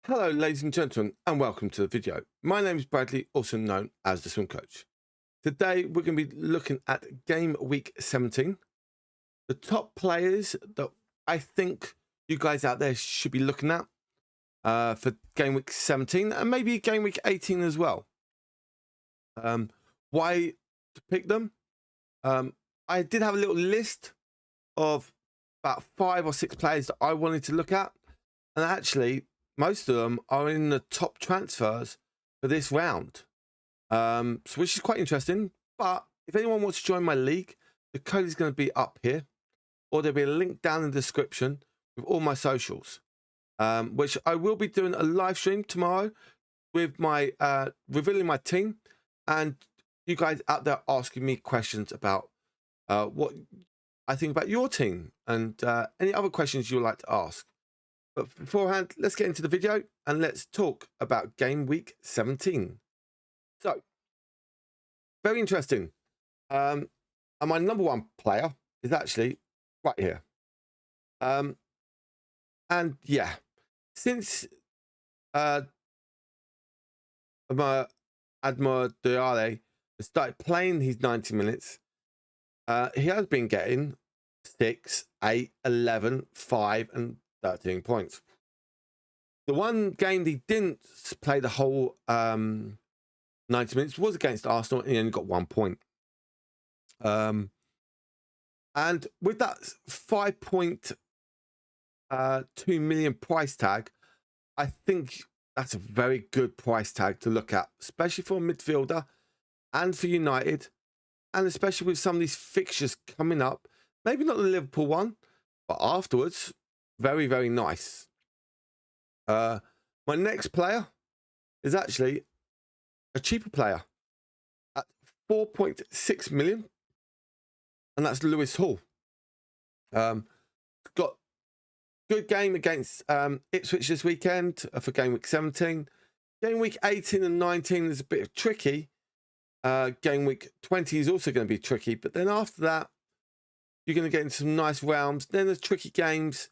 Hello ladies and gentlemen and welcome to the video. My name is Bradley, also known as the Swim Coach. Today we're going to be looking at game week 17. The top players that I think you guys out there should be looking at for game week 17 and maybe game week 18 as well. Why to pick them? I did have a little list of about 5 or 6 players that I wanted to look at, and actually most of them are in the top transfers for this round, which is quite interesting. But if anyone wants to join my league, the code is going to be up here, or there'll be a link down in the description with all my socials, which I will be doing a live stream tomorrow with my revealing my team, and you guys out there asking me questions about what I think about your team and any other questions you'd like to ask. But beforehand, let's get into the video and let's talk about game week 17. So, very interesting. And my number one player is actually right here. And yeah, since Admir Diare started playing his 90 minutes, he has been getting 6, 8, 11, 5, and 13 points. The one game he didn't play the whole 90 minutes was against Arsenal, and he only got 1 point. And with that 5.2 million price tag, I think that's a very good price tag to look at, especially for a midfielder and for United, and especially with some of these fixtures coming up. Maybe not the Liverpool one, but afterwards, very, very nice. My next player is actually a cheaper player at 4.6 million, and that's Lewis Hall. Got good game against Ipswich this weekend for game week 17. Game week 18 and 19 is a bit tricky. Game week 20 is also going to be tricky, but then after that, you're going to get into some nice realms. Then there's tricky games,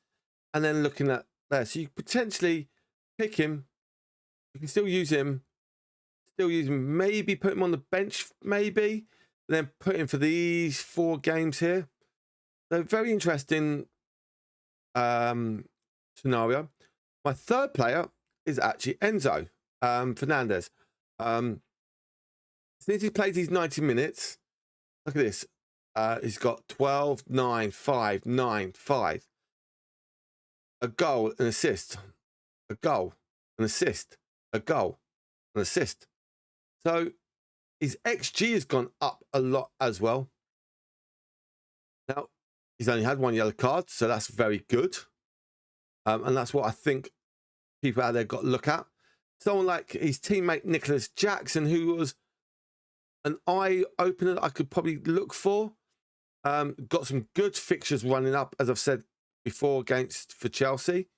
and then looking at there. So you potentially pick him. You can still use him. Maybe put him on the bench, maybe. Then put him for these 4 games here. So very interesting scenario. My third player is actually Enzo Fernandez. Since he played his 90 minutes, look at this. He's got 12, 9, 5, 9, 5. A goal, an assist. A goal, an assist. A goal, an assist. So his XG has gone up a lot as well. Now, he's only had 1 yellow card, so that's very good. And that's what I think people out there got to look at. Someone like his teammate Nicholas Jackson, who was an eye-opener that I could probably look for. Got some good fixtures running up, as I've said before, for Chelsea.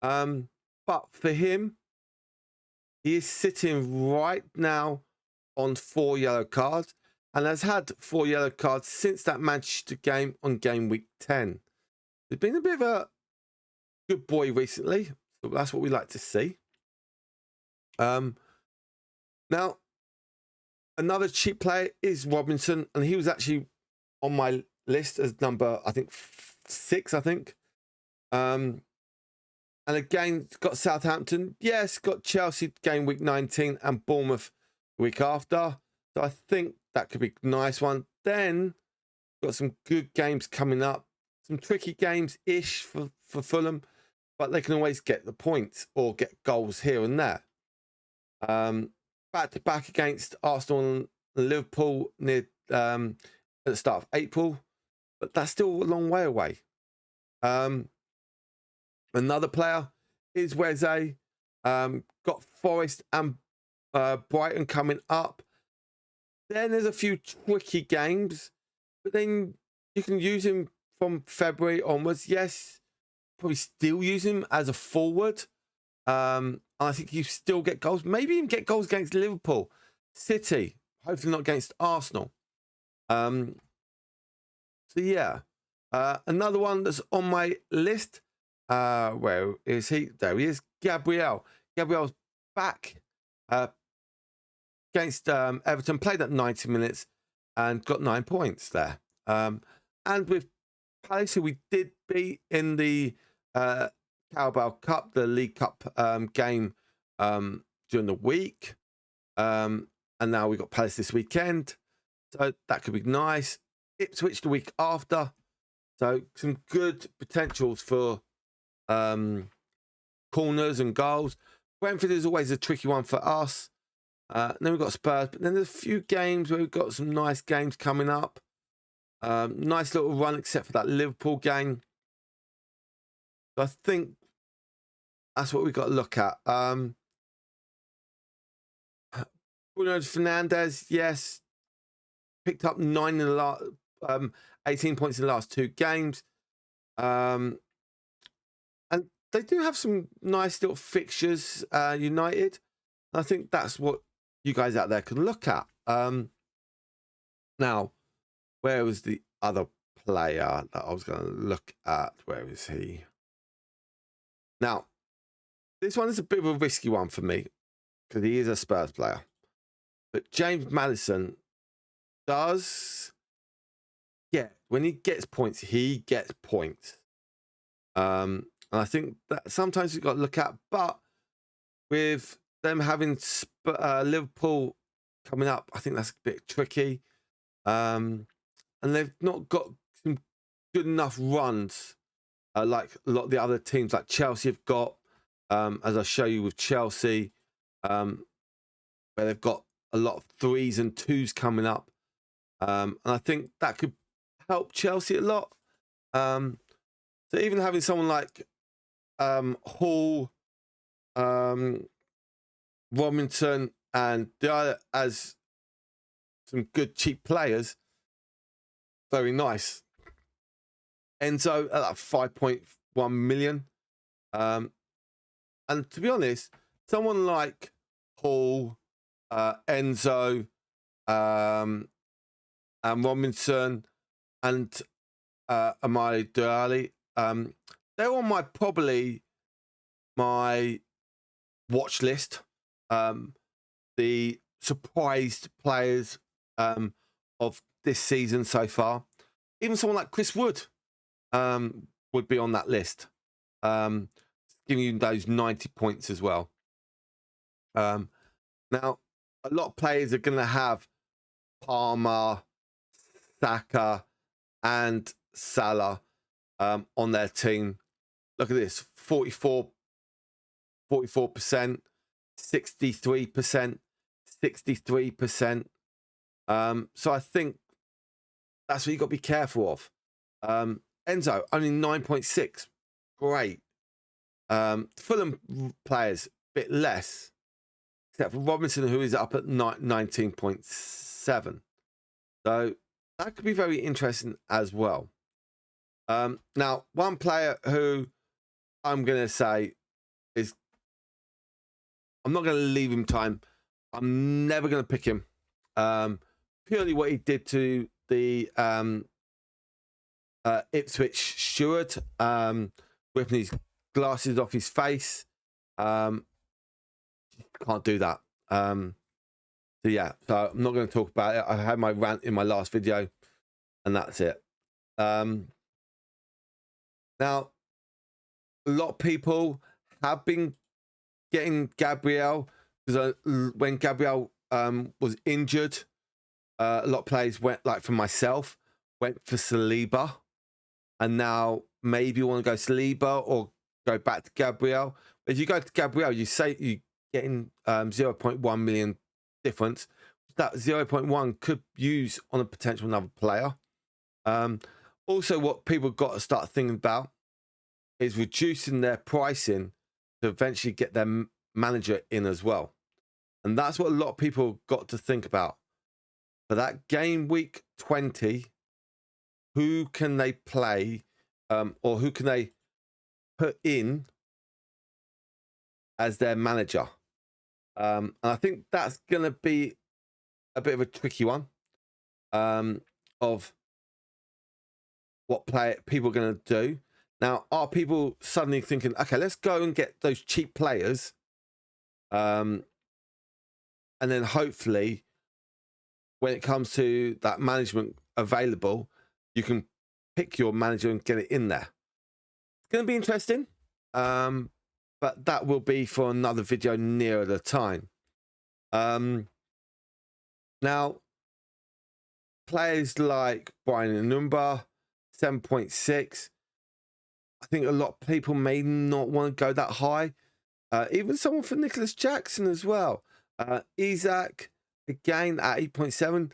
But for him, he is sitting right now on 4 yellow cards and has had 4 yellow cards since that Manchester game on game week 10. He's been a bit of a good boy recently, so that's what we like to see. Now, another cheap player is Robinson, and he was actually on my list as number, I think, 6, I think. And again, got Southampton. Yes, got Chelsea game week 19 and Bournemouth the week after. So I think that could be a nice one. Then got some good games coming up. Some tricky games-ish for Fulham, but they can always get the points or get goals here and there. Back-to-back against Arsenal and Liverpool near at the start of April, but that's still a long way away. Another player is Weze. Got Forest and Brighton coming up. Then there's a few tricky games, but then you can use him from February onwards. Yes, probably still use him as a forward. I think you still get goals. Maybe even get goals against Liverpool, City. Hopefully not against Arsenal. So yeah, another one that's on my list. Where is he? There he is, Gabriel. Gabriel's back against Everton, played at 90 minutes and got 9 points there. And with Palace, who we did beat in the Carabao Cup, the League Cup game during the week. And now we've got Palace this weekend. So that could be nice. Ipswich the week after. So some good potentials for corners and goals. Brentford is always a tricky one for us. Then we've got Spurs. But then there's a few games where we've got some nice games coming up. Nice little run, except for that Liverpool game. So I think that's what we've got to look at. Bruno Fernandes, yes, picked up 9 in the last, 18 points in the last 2 games. And they do have some nice little fixtures, United. I think that's what you guys out there can look at. Now, where was the other player that I was going to look at? Where is he? Now, this one is a bit of a risky one for me because he is a Spurs player. But James Maddison does get, when he gets points, he gets points. And I think that sometimes we've got to look at, but with them having Liverpool coming up, I think that's a bit tricky. And they've not got some good enough runs like a lot of the other teams, like Chelsea have got, as I show you with Chelsea, where they've got a lot of 3s and 2s coming up. And I think that could help Chelsea a lot. So even having someone like Hall, Robinson, and Diallo as some good cheap players, very nice. Enzo at that 5.1 million. And to be honest, someone like Hall, Enzo, and Robinson, and Amali Diallo, they're on my watch list. The surprised players of this season so far. Even someone like Chris Wood would be on that list, giving you those 90 points as well. Now, a lot of players are going to have Palmer, Saka, and Salah on their team. Look at this: 44%, 63%, 63%. So I think that's what you've got to be careful of. Enzo, only 9.6. Great. Fulham players, a bit less, except for Robinson, who is up at 19.7. So that could be very interesting as well. Now, one player who I'm going to say is, I'm not going to leave him time. I'm never going to pick him. Purely what he did to the Ipswich steward, whipping his glasses off his face. Can't do that. So yeah, so I'm not going to talk about it. I had my rant in my last video, and that's it. Now, a lot of people have been getting Gabriel, because when Gabriel was injured, a lot of players went, like for myself, went for Saliba, and now maybe you want to go Saliba or go back to Gabriel. But if you go to Gabriel, you say you're getting 0.1 million difference. That 0.1 could use on a potential another player. Also, what people got to start thinking about is reducing their pricing to eventually get their manager in as well. And that's what a lot of people got to think about. For that game week 20, who can they play or who can they put in as their manager? And I think that's going to be a bit of a tricky one of what people are going to do. Now, are people suddenly thinking, okay, let's go and get those cheap players And then hopefully when it comes to that management available, you can pick your manager and get it in there. It's going to be interesting, but that will be for another video nearer the time. Now, players like Brian Numba, 7.6. I think a lot of people may not want to go that high. Even someone for Nicholas Jackson as well. Isaac, again, at 8.7.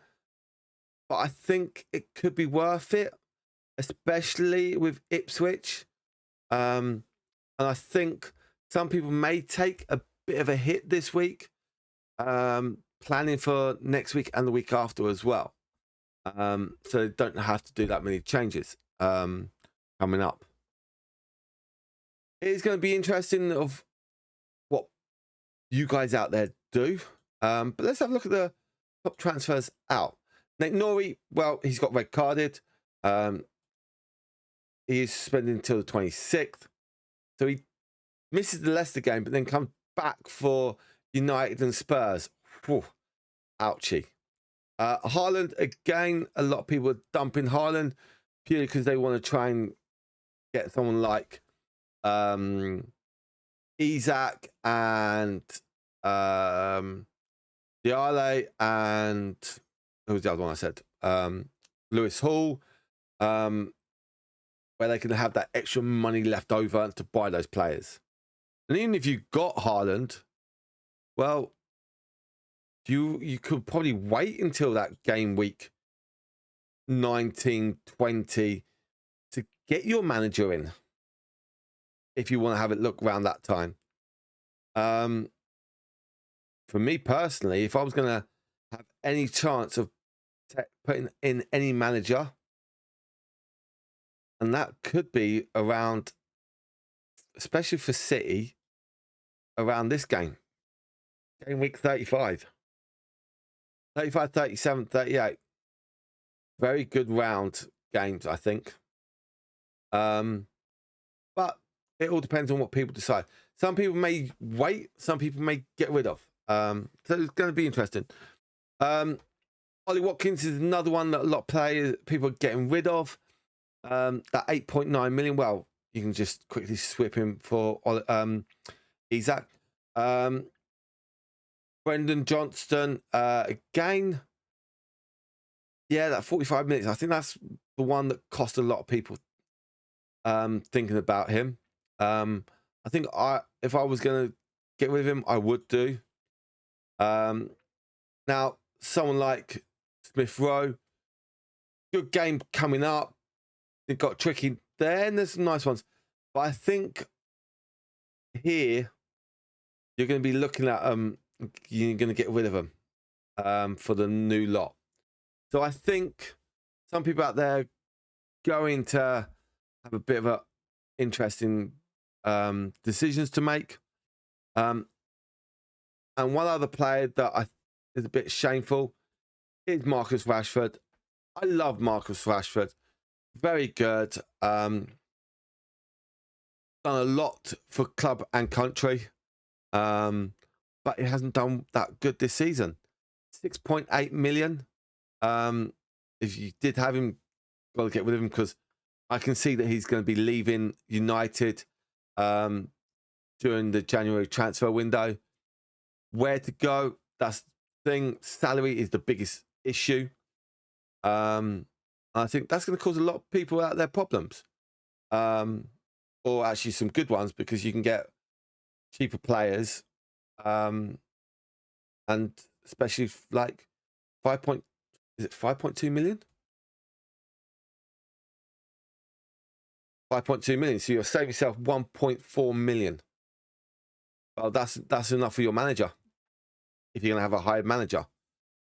But I think it could be worth it, especially with Ipswich. And I think some people may take a bit of a hit this week, planning for next week and the week after as well. So they don't have to do that many changes coming up. It is going to be interesting of what you guys out there do. But let's have a look at the top transfers out. Nate Norrie, well, he's got red carded. He is suspended until the 26th. So he misses the Leicester game, but then comes back for United and Spurs. Whew, ouchie. Haaland, again, a lot of people are dumping Haaland purely because they want to try and get someone like Isaac and Diale and who was the other one I said? Lewis Hall, where they can have that extra money left over to buy those players. And even if you got Haaland, well, you could probably wait until that game week 19, 20 to get your manager in if you want to have it look around that time. For me personally, if I was going to have any chance of putting in any manager, and that could be around, especially for City, around this game week 35, 37, 38. Very good round games, I think. But it all depends on what people decide. Some people may wait, some people may get rid of. So it's going to be interesting. Ollie Watkins is another one that a lot of people are getting rid of. That 8.9 million. Well, you can just quickly swip him for Isaac. Brendan Johnston, again. Yeah, that 45 minutes. I think that's the one that cost a lot of people thinking about him. I think if I was going to get rid of him, I would do. Now, someone like Smith Rowe, good game coming up. It got tricky there, and there's some nice ones. But I think here you're going to be looking at you're going to get rid of them for the new lot. So I think some people out there going to have a bit of interesting decisions to make. And one other player that is a bit shameful is Marcus Rashford. I love Marcus Rashford. Very good. Done a lot for club and country. But it hasn't done that good this season. 6.8 million. If you did have him, got to get rid of him because I can see that he's going to be leaving United during the January transfer window. Where to go? That's the thing. Salary is the biggest issue. I think that's going to cause a lot of people out there problems. Or actually some good ones because you can get cheaper players. And especially like 5.2 million? 5.2 million. So you're saving yourself 1.4 million. Well, that's enough for your manager if you're going to have a hired manager.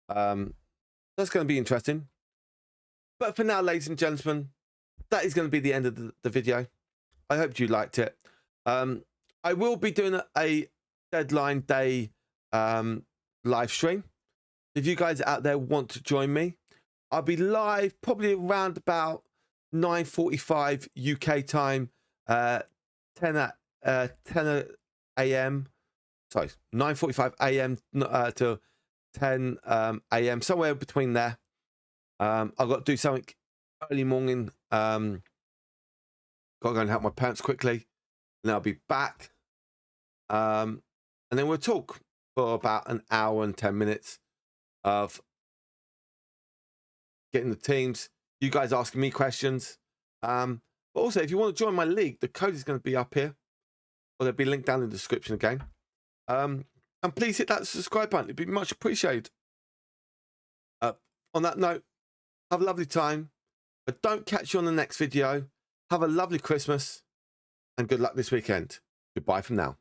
That's going to be interesting. But for now, ladies and gentlemen, that is going to be the end of the video. I hope you liked it. I will be doing a deadline day live stream. If you guys out there want to join me, I'll be live probably around about 9:45 UK time, 10 a.m. sorry, 9:45 a.m. to 10 a.m. somewhere between there. I've got to do something early morning. Got to go and help my parents quickly, and I'll be back. And then we'll talk for about an hour and 10 minutes of getting the teams, you guys asking me questions. But also, if you want to join my league, the code is going to be up here, or there'll be a link down in the description again. And please hit that subscribe button. It'd be much appreciated. On that note, have a lovely time. But don't catch you on the next video. Have a lovely Christmas and good luck this weekend. Goodbye from now.